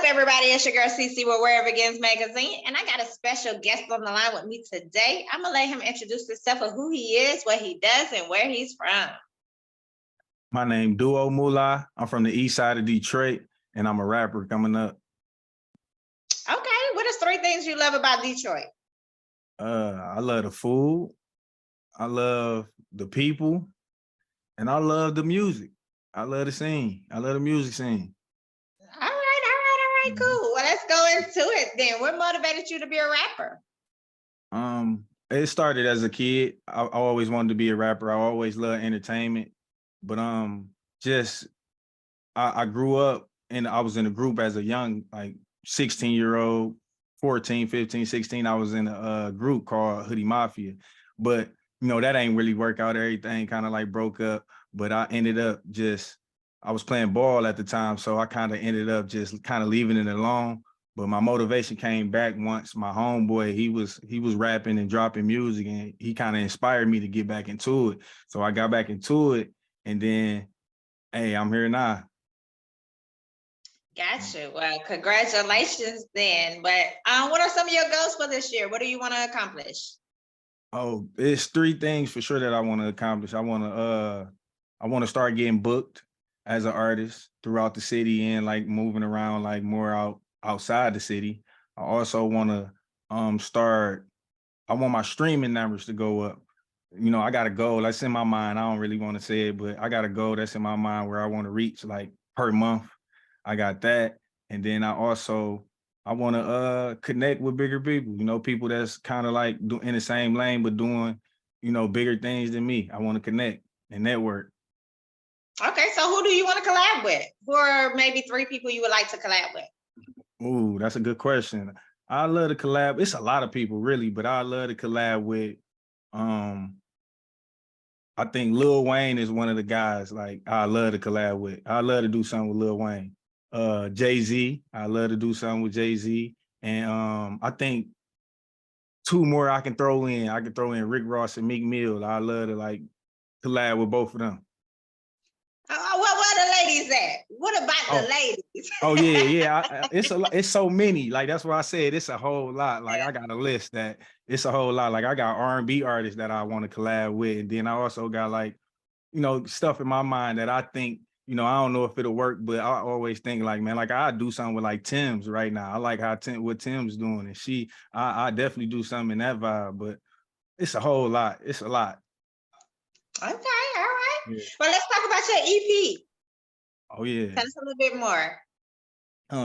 up, everybody? It's your girl CC with Where It Begins Magazine, and I got a special guest on the line with me today. I'm gonna let him introduce himself of who he is, what he does, and where he's from. My name Moolah. I'm from the east side of Detroit, and I'm a rapper coming up. Okay, what is 3 things you love about Detroit? I love the food, I love the people, and I love the music. I love the scene. I love the music scene. All right, cool. Well, let's go into it then. What motivated you to be a rapper? It started as a kid. I always wanted to be a rapper. I always loved entertainment, but just I grew up and I was in a group as a young, like 16-year-old, 14, 15, 16. I was in a group called Hoodie Mafia, but that ain't really work out. Everything kind of like broke up, but I ended up I was playing ball at the time. So I kind of ended up just kind of leaving it alone. But my motivation came back once my homeboy, he was rapping and dropping music, and he kind of inspired me to get back into it. So I got back into it, and then, hey, I'm here now. Gotcha. Well, congratulations then. But what are some of your goals for this year? What do you want to accomplish? Oh, it's 3 things for sure that I want to accomplish. I want to start getting booked as an artist throughout the city and like moving around like more outside the city. I also want to I want my streaming numbers to go up. I got a goal that's in my mind. I don't really want to say it, but I got a goal that's in my mind where I want to reach like per month. I got that. And then I want to connect with bigger people, people that's kind of like in the same lane, but doing, bigger things than me. I want to connect and network. Okay, so who do you want to collab with? Who are maybe 3 people you would like to collab with? Ooh, that's a good question. I love to collab. It's a lot of people really, but I love to collab with, I think Lil Wayne is one of the guys like I love to collab with. I love to do something with Lil Wayne. Jay-Z, I love to do something with Jay-Z. And I think 2 more I can throw in. I can throw in Rick Ross and Meek Mill. I love to like collab with both of them. Where the ladies at? What about the ladies? Oh yeah. It's so many. Like that's why I said it's a whole lot. Like I got a list that it's a whole lot. Like I got R&B artists that I want to collab with, and then I also got like stuff in my mind that I think I don't know if it'll work, but I always think like, man, like I do something with like Tim's right now. I like what Tim's doing, and I definitely do something in that vibe. But it's a whole lot. It's a lot. Okay, all right. Yeah. Well, let's talk about your EP. Oh yeah. Tell us a little bit more.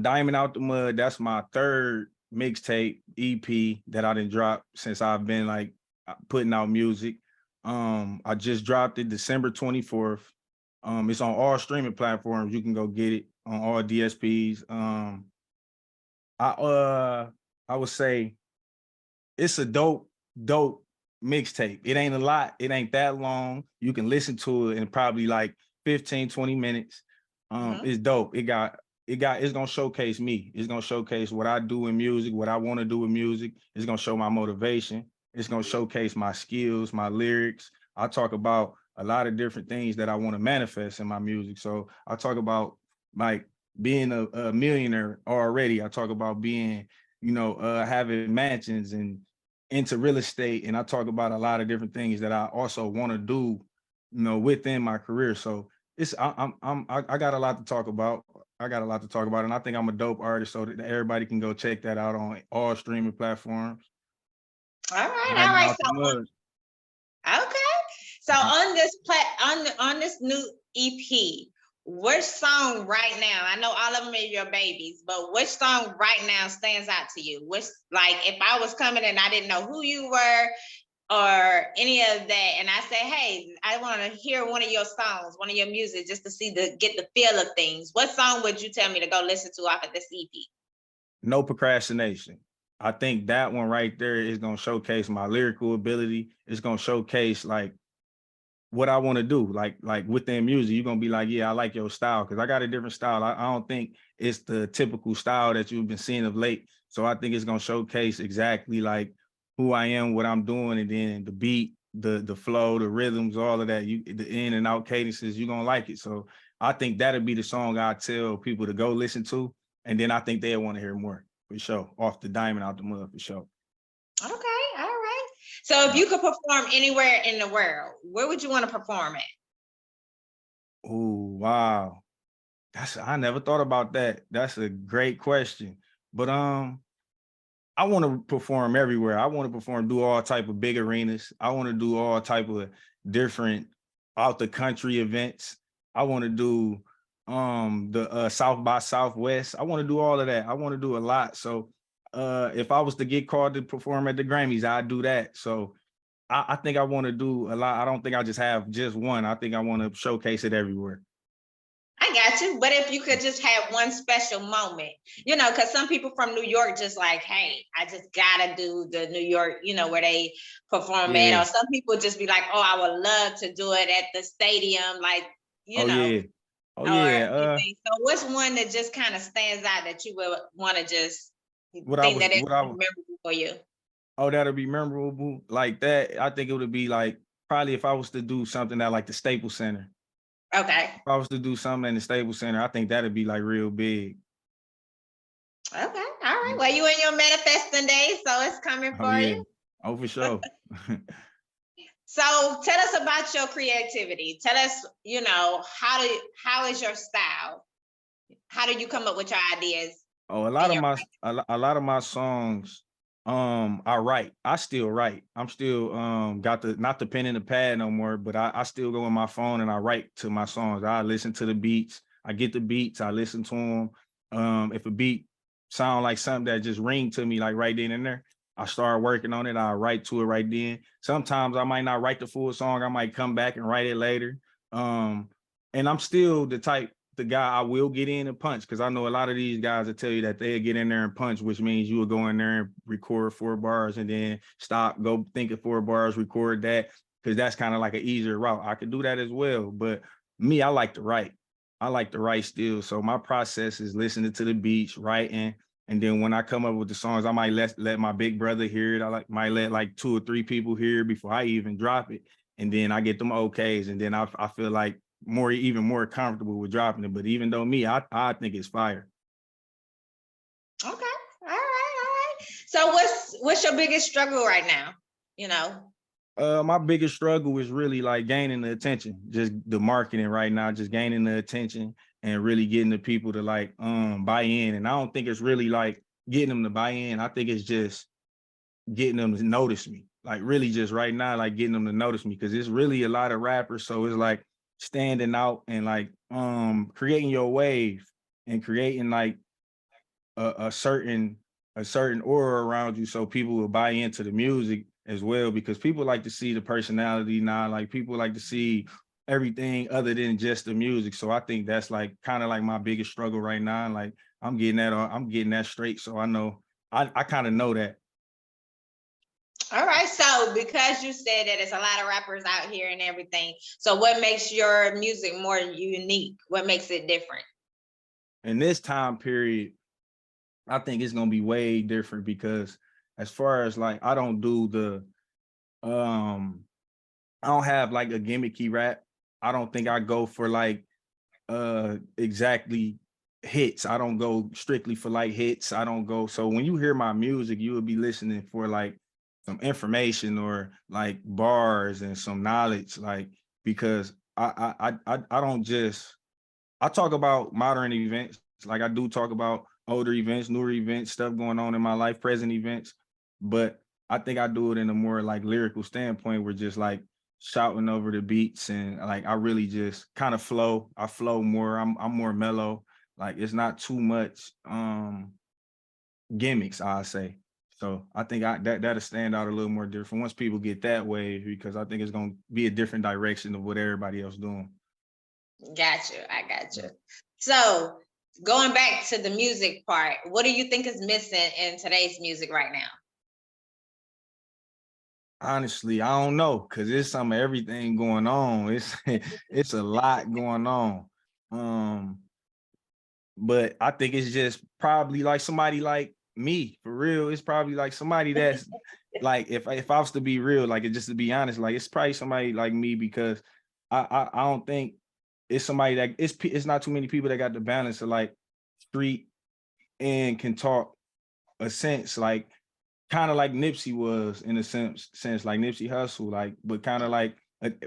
Diamond Out the Mud, that's my 3rd mixtape EP that I done dropped since I've been like putting out music. I just dropped it December 24th. It's on all streaming platforms. You can go get it on all DSPs. I would say it's a dope mixtape. It ain't a lot. It ain't that long. You can listen to it in probably like 15, 20 minutes. It's dope. It's gonna showcase me. It's gonna showcase what I do in music, what I want to do with music. It's gonna show my motivation. It's gonna showcase my skills, my lyrics. I talk about a lot of different things that I want to manifest in my music. So I talk about like being a millionaire already. I talk about being, having mansions and into real estate. And I talk about a lot of different things that I also want to do, within my career. So I got a lot to talk about. And I think I'm a dope artist, so that everybody can go check that out on all streaming platforms. All right. So on this new EP, which song right now? I know all of them are your babies, but which song right now stands out to you? Which, like, if I was coming and I didn't know who you were or any of that, and I say, hey, I want to hear one of your songs, one of your music, just to get the feel of things, what song would you tell me to go listen to off of this EP? No Procrastination. I think that one right there is going to showcase my lyrical ability. It's going to showcase like what I want to do, like within music. You're going to be like, yeah, I like your style, because I got a different style. I don't think it's the typical style that you've been seeing of late. So I think it's going to showcase exactly like who I am, what I'm doing, and then the beat, the flow, the rhythms, all of that, the in and out cadences, you're going to like it. So I think that'll be the song I tell people to go listen to. And then I think they'll want to hear more for sure. Off the diamond out the mud for sure. Okay, all right. So if you could perform anywhere in the world, where would you want to perform at? Oh, wow. I never thought about that. That's a great question. But I want to perform everywhere. I want to perform, do all type of big arenas. I want to do all type of different out the country events. I want to do the South by Southwest. I want to do all of that. I want to do a lot. So if I was to get called to perform at the Grammys, I'd do that. So I think I want to do a lot. I don't think I just have just one. I think I want to showcase it everywhere. I got you. But if you could just have one special moment, because some people from New York just like, hey, I just gotta do the New York, where they perform Yeah. at. Or some people just be like, oh, I would love to do it at the stadium, like, Yeah. Oh or yeah. anything. So what's one that just kind of stands out that you would want to just What I think was that it's what I memorable for you? Oh, that'll be memorable like that. I think it would be like probably if I was to do something at like the Staples Center. Okay. If I was to do something in the Staples Center, I think that'd be like real big. Okay. All right. Well, you in your manifesting days, so it's coming Oh for yeah. you. Oh, for sure. So tell us about your creativity. Tell us, how is your style? How do you come up with your ideas? Oh, In your a lot of my songs, I write. I still write. I'm still got the not the pen and the pad no more, but I still go on my phone and I write to my songs. I listen to the beats. I get the beats. I listen to them. If a beat sound like something that just ring to me like right then and there, I start working on it. I write to it right then. Sometimes I might not write the full song. I might come back and write it later. And I'm still the guy I will get in and punch, because I know a lot of these guys will tell you that they'll get in there and punch, which means you will go in there and record 4 bars and then stop, go think of 4 bars, record that, because that's kind of like an easier route. I could do that as well, but me, I like to write. I like to write still. So my process is listening to the beats, writing, and then when I come up with the songs, I might let my big brother hear it. Might let like 2 or 3 people hear it before I even drop it, and then I get them okays, and then I feel like even more comfortable with dropping it. But even though I think it's fire. Okay. All right. So what's your biggest struggle right now? My biggest struggle is really like gaining the attention, just the marketing right now, just gaining the attention and really getting the people to like buy in. And I don't think it's really like getting them to buy in. I think it's just getting them to notice me. Like really just right now, like getting them to notice me, because it's really a lot of rappers. So it's like standing out and like creating your wave and creating like a certain aura around you, so people will buy into the music as well, because people like to see the personality now. Like people like to see everything other than just the music. So I think that's like kind of like my biggest struggle right now. Like I'm getting that straight. So I know I kind of know that. All right. So because you said that it's a lot of rappers out here and everything, so what makes your music more unique? What makes it different? In this time period, I think it's gonna be way different, because as far as like I don't do I don't have like a gimmicky rap. I don't think I go for like exactly hits. I don't go strictly for like hits. I don't go. So when you hear my music, you will be listening for like some information or like bars and some knowledge, like because I don't just I talk about modern events. Like I do talk about older events, newer events, stuff going on in my life, present events. But I think I do it in a more like lyrical standpoint, where just like shouting over the beats, and like I really just kind of flow. I flow more. I'm more mellow. Like it's not too much gimmicks, I say. So I think that'll stand out a little more different once people get that way, because I think it's gonna be a different direction of what everybody else doing. Got you. I got you. So going back to the music part, what do you think is missing in today's music right now? Honestly, I don't know, because there's some of everything going on. It's a lot going on. Um, but I think it's just probably like somebody like me, for real. It's probably like somebody that's like, if I was to be real, like just to be honest, like it's probably somebody like me, because I don't think it's somebody that it's not too many people that got the balance of like street and can talk a sense like kind of like Nipsey was in a sense like Nipsey Hussle, like, but kind of like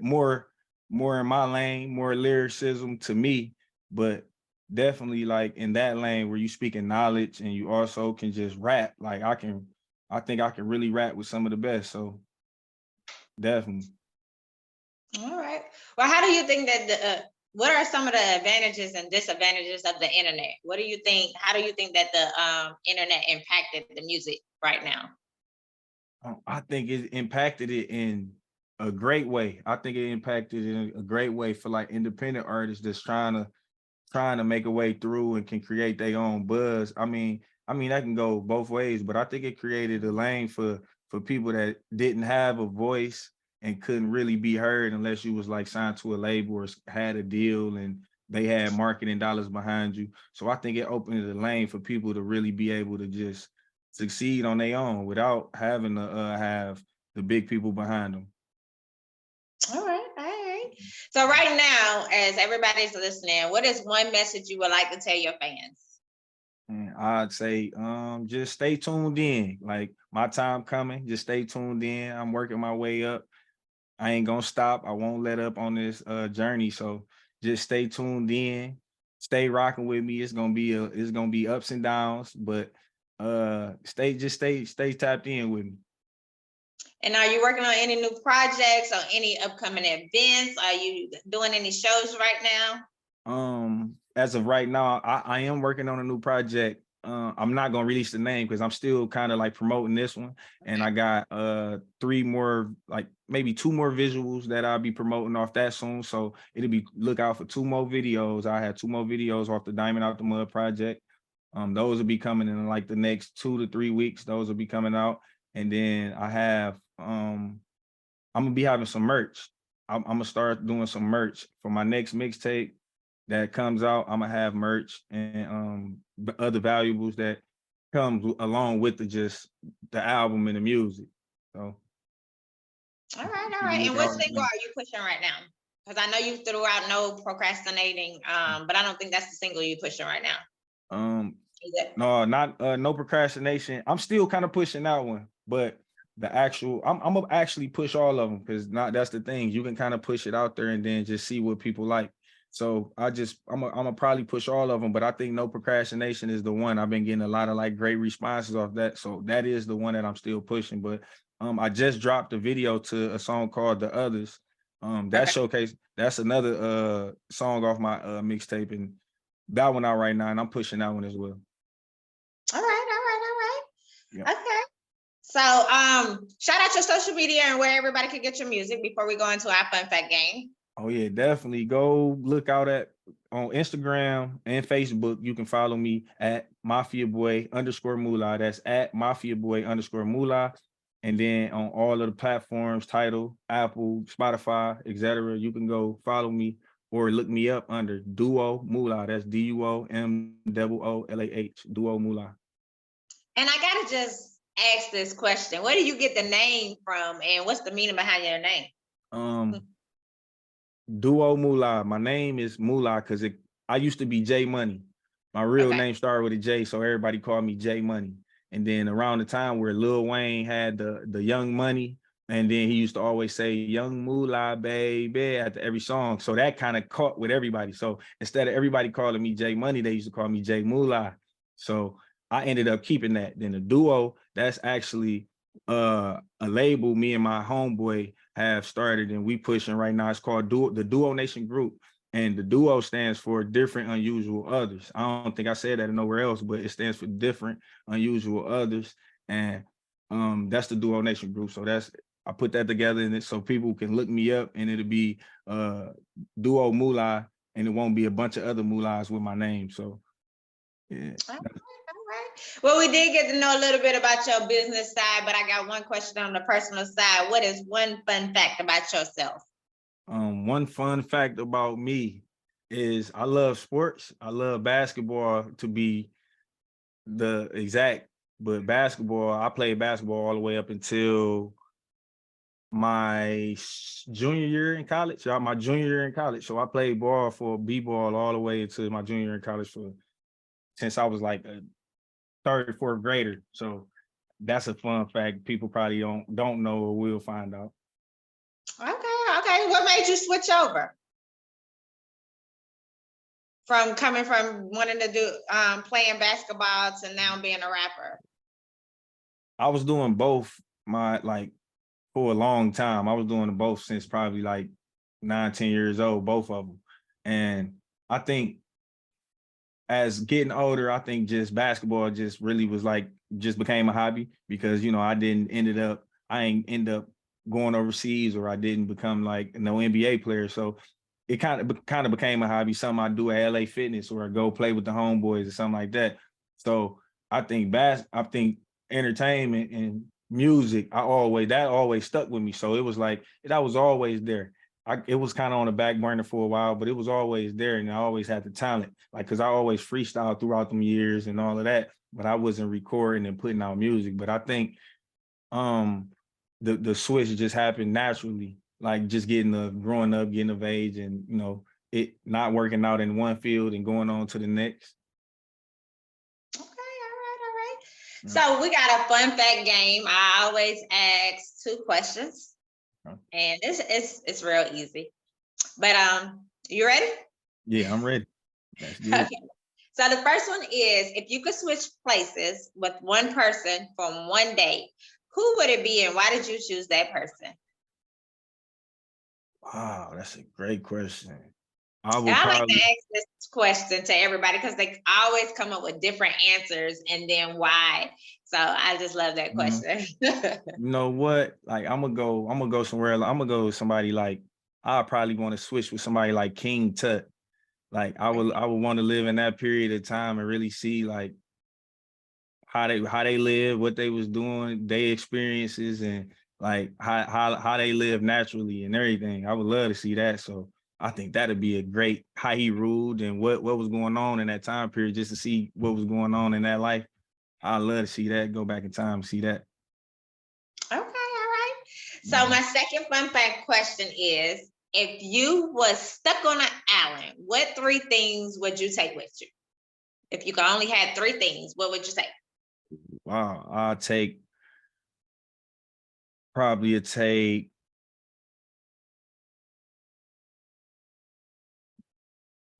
more in my lane, more lyricism to me, but definitely like in that lane where you speaking knowledge and you also can just rap. Like I think I can really rap with some of the best. So definitely. All right. Well, how do you think that what are some of the advantages and disadvantages of the internet? What do you think? How do you think that the internet impacted the music right now? I think it impacted it in a great way. I think it impacted it in a great way for like independent artists that's trying to make a way through and can create their own buzz. I mean that can go both ways, but I think it created a lane for people that didn't have a voice and couldn't really be heard unless you was like signed to a label or had a deal and they had marketing dollars behind you. So I think it opened the lane for people to really be able to just succeed on their own without having to have the big people behind them. All right, all right. So right now, as everybody's listening, what is one message you would like to tell your fans? And I'd say, just stay tuned in. Like my time coming, just stay tuned in. I'm working my way up. I ain't gonna stop. I won't let up on this journey. So just stay tuned in. Stay rocking with me. It's gonna be ups and downs, but stay tapped in with me. And are you working on any new projects or any upcoming events? Are you doing any shows right now? As of right now, I am working on a new project. I'm not gonna release the name because I'm still kind of like promoting this one. And I got three more, like maybe two more visuals that I'll be promoting off that soon. So it'll be look out for two more videos. I had two more videos off the Diamond Out the Mud project. Those will be coming in like the next 2 to 3 weeks. Those will be coming out. And then I have I'm gonna be having some merch. I'm gonna start doing some merch for my next mixtape that comes out. I'm gonna have merch and other valuables that comes along with the album and the music. So All right, all keep a right. And what lookout. single are you pushing right now? Because I know you threw out No Procrastinating, but I don't think that's the single you're pushing right now. Um, Is it? no, not no procrastination. I'm still kind of pushing that one, but the actual I'm gonna actually push all of them because not that's the thing. You can kind of push it out there and then just see what people like. So I'm gonna probably push all of them, but I think no procrastination is the one. I've been getting a lot of like great responses off that. So that is the one that I'm still pushing. But I just dropped a video to a song called The Others. That Okay. showcase, that's another song off my mixtape, and that one out right now, and I'm pushing that one as well. All right, all right, all right. Yeah. Okay. So shout out your social media and where everybody can get your music before we go into our fun fact game. Oh yeah, definitely. Go look out at on Instagram and Facebook. You can follow me at Mafia Boy _ Moolah. That's at Mafia Boy _ Moolah. And then on all of the platforms, Tidal, Apple, Spotify, etc. You can go follow me or look me up under Duo Moolah. That's DUOMOOLAH. Duo Moolah. And I gotta just ask this question: where do you get the name from, and what's the meaning behind your name? Um, Duo Moolah. My name is Moolah because I used to be J Money. My real Okay. name started with a J, so everybody called me J Money. And then around the time where Lil Wayne had the Young Money, and then he used to always say Young Moolah, baby, after every song. So that kind of caught with everybody. So instead of everybody calling me J Money, they used to call me J Moolah. So I ended up keeping that. Then the duo, that's actually a label me and my homeboy have started and we pushing right now. It's called the Duo Nation Group. And the duo stands for different unusual others. I don't think I said that nowhere else, but it stands for different unusual others. And that's the Duo Nation Group. So I put that together and so people can look me up and it'll be Duo Moolah and it won't be a bunch of other Moolahs with my name. So yeah. All right, all right. Well, we did get to know a little bit about your business side, but I got one question on the personal side. What is one fun fact about yourself? One fun fact about me is I love sports. I love basketball to be the exact, but I played basketball all the way up until my junior year in college. My junior year in college. So I played ball for B-ball all the way into my junior year in college since I was like third, fourth grader. So that's a fun fact. People probably don't know or will find out. Okay, okay. What made you switch over from coming from wanting to do playing basketball to now being a rapper? I was doing both for a long time. I was doing both since probably like 9, 10 years old, both of them. And I think as getting older, I think just basketball just really was like, just became a hobby because, you know, I ain't end up going overseas, or I didn't become like no NBA player. So it kind of became a hobby, something I do at LA Fitness, or I go play with the homeboys or something like that. So I think entertainment and music, that always stuck with me. So it was like, that was always there. It was kind of on the back burner for a while, but it was always there, and I always had the talent. Like, cause I always freestyle throughout them years and all of that, but I wasn't recording and putting out music. But I think the switch just happened naturally, like just growing up, getting of age, and you know, it not working out in one field and going on to the next. Okay, all right. So we got a fun fact game. I always ask 2 questions, and it's real easy. But you ready? Yeah, I'm ready. Let's get it. So the first one is, if you could switch places with one person from one day, who would it be and why did you choose that person? Wow, that's a great question. I And would I like to probably ask this question to everybody because they always come up with different answers and then why. So I just love that question. you know what? Like I'm gonna go somewhere. I'm gonna go with somebody like, I probably want to switch with somebody like King Tut. Like I would want to live in that period of time and really see like how they live, what they was doing, their experiences, and like how they live naturally and everything. I would love to see that. So I think that'd be a great, how he ruled and what was going on in that time period, just to see what was going on in that life. I'd love to see that, go back in time and see that. Okay, all right. So my second fun fact question is, if you was stuck on an island, what 3 things would you take with you? If you could only have 3 things, what would you take? Wow, probably take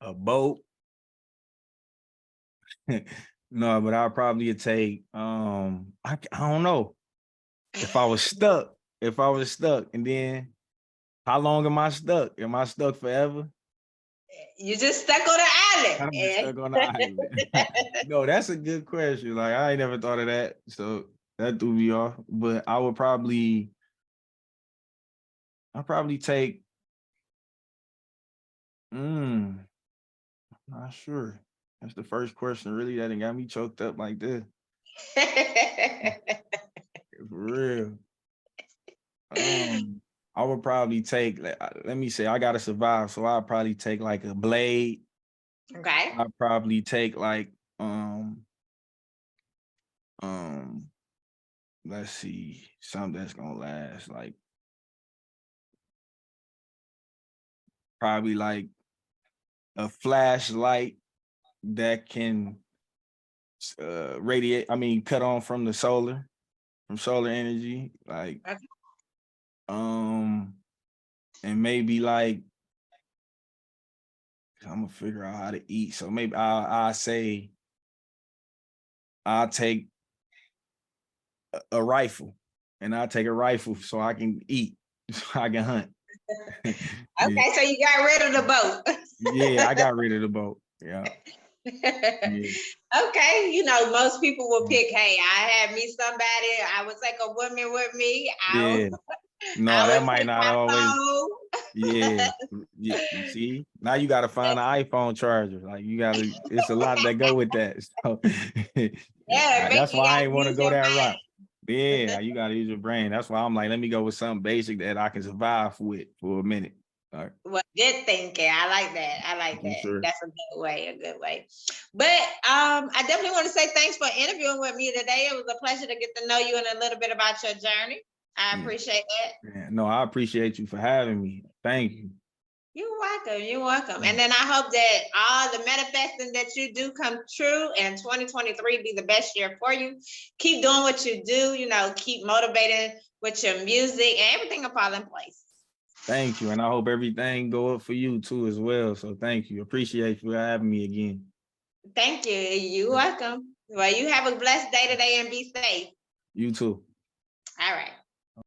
a boat. No, but I'll probably take I don't know. If I was stuck, and then how long am I stuck? Am I stuck forever? You just stuck on the island. I'm just stuck on the island. No, that's a good question. Like I ain't never thought of that. So that threw me off. But I'll probably take not sure. That's the first question really that got me choked up like this. For real. I would probably take, let me say, I gotta survive. So I'll probably take like a blade. Okay. I'll probably take like let's see, something that's gonna last, like probably like a flashlight that can cut on from solar energy, like Okay. and maybe like I'm gonna figure out how to eat. So maybe I'll say I'll take a rifle, and I'll take a rifle so I can eat, so I can hunt. Yeah. Okay, so you got rid of the boat. Yeah, I got rid of the boat. Yeah. Yeah. Okay, you know, most people will pick, hey, I had me somebody, I would take a woman with me. Yeah. No, I that would might take not my always. phone. Yeah. You see, now you gotta find an iPhone charger. Like it's a lot that go with that. So Yeah, that's you why I gotta ain't want to use go your that brain. route. Yeah, you gotta use your brain. That's why I'm like, let me go with something basic that I can survive with for a minute. All right. Well, good thinking. I like that. I like For that. sure. That's a good way, a good way. But I definitely want to say thanks for interviewing with me today. It was a pleasure to get to know you and a little bit about your journey. I appreciate that. Yeah. No, I appreciate you for having me. Thank you. You're welcome. You're welcome. And then I hope that all the manifesting that you do come true, and 2023 be the best year for you. Keep doing what you do, you know, keep motivating with your music, and everything will fall in place. Thank you. And I hope everything go up for you too as well. So thank you. Appreciate you for having me again. Thank you. You're welcome. Well, you have a blessed day today and be safe. You too. All right.